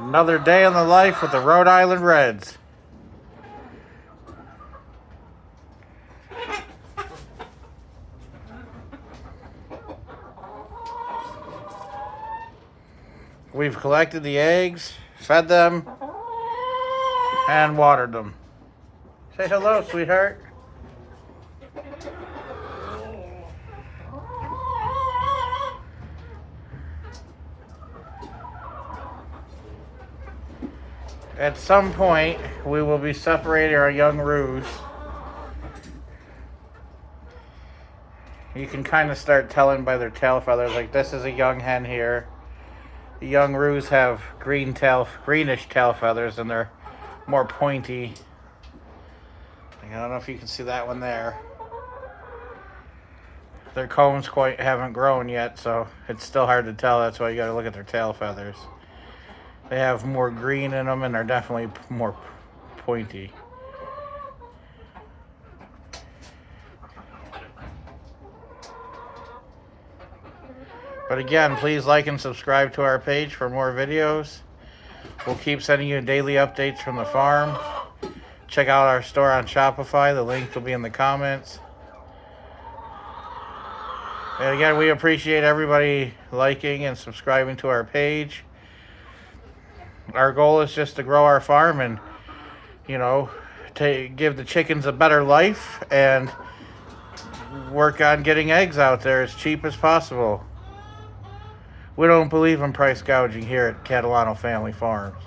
Another day in the life with the Rhode Island Reds. We've collected the eggs, fed them, and watered them. Say hello, sweetheart. At some point, we will be separating our young roos. You can kind of start telling by their tail feathers, like this is a young hen here. The young roos have greenish tail feathers, and they're more pointy. I don't know if you can see that one there. Their combs haven't grown yet, so it's still hard to tell. That's why you got to look at their tail feathers. They have more green in them, and they're definitely more pointy. But again, please like and subscribe to our page for more videos. We'll keep sending you daily updates from the farm. Check out our store on Shopify. The link will be in the comments. And again, we appreciate everybody liking and subscribing to our page. Our goal is just to grow our farm and, to give the chickens a better life and work on getting eggs out there as cheap as possible. We don't believe in price gouging here at Catalano Family Farms.